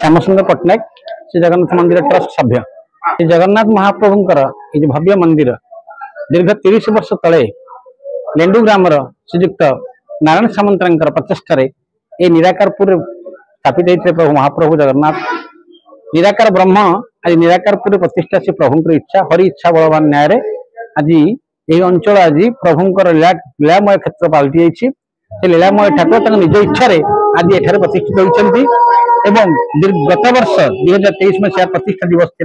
श्यामसुंदर पट्टनायक श्री जगन्नाथ मंदिर ट्रस्ट सभ्य श्री जगन्नाथ महाप्रभुंकर ये भव्य मंदिर दीर्घ 30 वर्ष तले लेंडू ग्रामर श्रीजुक्त नारायण सामंतर प्रचेषार ये निराकारपुर स्थापित होते प्रभु महाप्रभु जगन्नाथ निराकार ब्रह्म आज निराकारपुर प्रतिष्ठा से प्रभुंकर इच्छा हरि इच्छा बलवान न्याय आज यही अंचल आज प्रभुंकर लीलामय क्षेत्र पलटि जाइए से लीलामय ठाकुर निज इच्छा आज एठारे प्रतिष्ठित होती एवं गत वर्ष 2023 मसीहा प्रतिष्ठा दिवस थे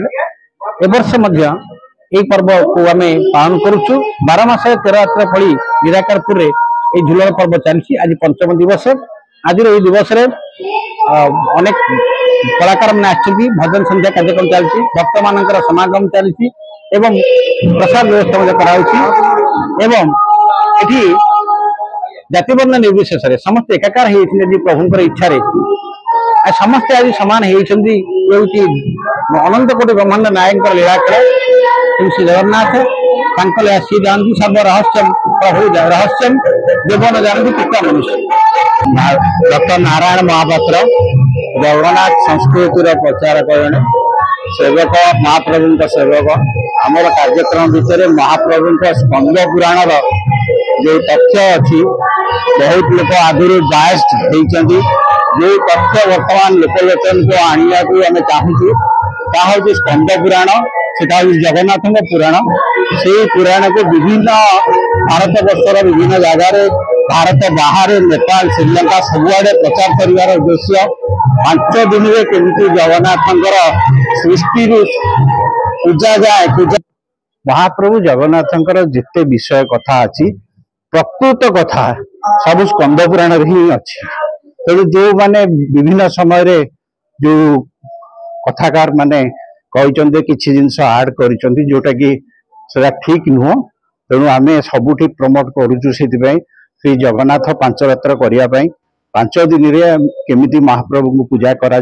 वर्ष यही पर्व को आम पालन करुचु 12 मास 13 रात्र फली निराकारपुर ये झुलन पर्व चलती आज पंचम दिवस आज दिवस अनेक कलाकार मैंने भजन संध्या कार्यक्रम चलती भक्त मान समागम चलती प्रसाद व्यवस्था एवं ये जातिवर्ण निर्विशेष समस्त एकाकार होती प्रभुंकर इच्छा समस्ते आज सामान होती अनंत कोटि ब्रह्मांड नायक लीलाखेल श्री जगन्नाथ सी जानती सर्व रहस्यम प्रभु रहस्यम जीवन जानती पिता मनुष्य डॉक्टर नारायण महापात्र जगन्नाथ संस्कृतिर प्रचारक जड़े सेवक महाप्रभु सेवक आमर कार्यक्रम भितर महाप्रभु स्कंद पुराण जो तथ्य अच्छी बहुत लोग आगुरी बायस्ड होती जो तथ्य वर्तमान लोकलोचन को आने को आम चाहूँ स्कंद पुराण से जगन्नाथ पुराण से पुराण को विभिन्न भारत वर्षर विभिन्न जगार भारत बाहर नेपाल श्रीलंका सबुआड़े प्रचार कर उद्देश्य 5 दिन में केमती जगन्नाथ सृष्टि पूजा जाए महाप्रभु जगन्नाथ जिते विषय कथा अच्छी प्रकृत कथा सब स्कंद पुराण ही अच्छी तेणु जो माने विभिन्न समय रे जो कथाकार माने कहते किसी जिनस आड कर जोटा कि ठीक नुह तेणु आम सबुठी प्रमोट करुचु से श्री जगन्नाथ 5 रात्र करने 5 दिन में केमिति महाप्रभु को पूजा करा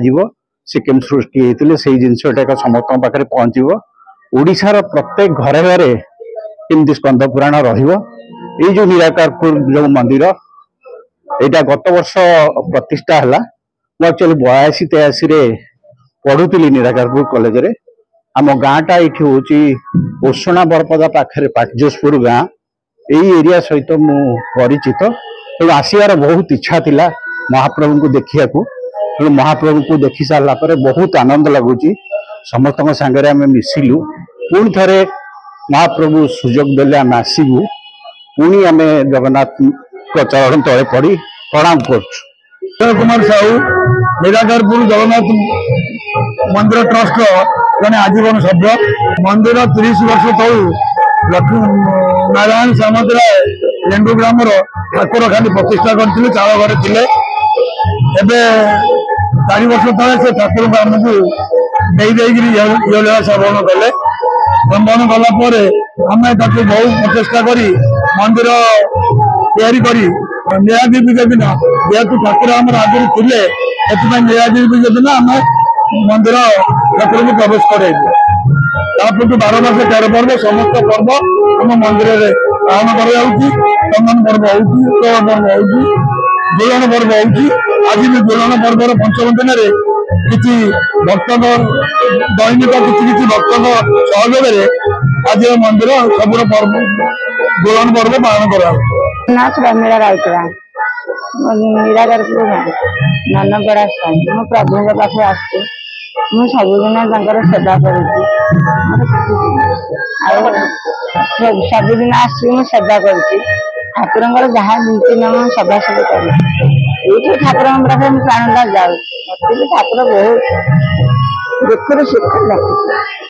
से केम सृष्टि होते से जिनटा समस्त पाखे पहुँचो ओडिशार प्रत्येक घरे घरे केमती स्कंद पुराण रही जो निराकारपुर जो मंदिर यहाँ गत वर्ष प्रतिष्ठा है एक्चुअली 82-83 पढ़ुली निराकारपुर कॉलेज रे आम गाँटा ये हूँ ओसणा बरपदा पाखे पाटजोसपुर गाँ यही एरिया सहित मु परिचित तेणु आसबार बहुत इच्छा थिला महाप्रभु को देखा तेणु महाप्रभु को देखी सारापर बहुत आनंद लगुच समस्त सांगे आम मिसिलु पुणी थे महाप्रभु सुजोग देले आम आसबू पुणी आम जगन्नाथ चरण तले पड़ी प्रणाम कर कुमार साहू निराकारपुर जगन्नाथ मंदिर ट्रस्ट जने आजीवन सभ्य मंदिर 30 वर्ष तलू लक्ष्मी नारायण सामंतराय लेंडू ग्रामर ठाकुर खाली प्रतिष्ठा करते चाल घर थे 4 वर्ष तले से ठाकुर आमको लीला श्रवण कले श्रवण कलापर आम बहुत प्रचेषा कर मंदिर नीलाद्री दिन जेहेतु ठाकुर आम आगे थे नीलाद्री दिन आम मंदिर ठाकुर को प्रवेश करेलु 12 मास 13 पर्व समस्त पर्व आम मंदिर में पालन करंगन पर्व हो झुलन पर्व हो आज भी झुलन पर्वर 5म दिन में किसी भक्त दैनिक किसी भक्त सहयोग आज मंदिर सब पर्व झुलन पर्व पालन करा निराकारपुर ननपड़ा स्वामी मो प्रभु पाखे आसू मु सबुदिन सेवा कर सबुदिन आसू सेवा कर ठाकुर जहाँ नीति नियम सदा सब कर ठाकुर पाखे प्राणता जाऊ ठाकुर बहुत दुखर सुख रखुचे।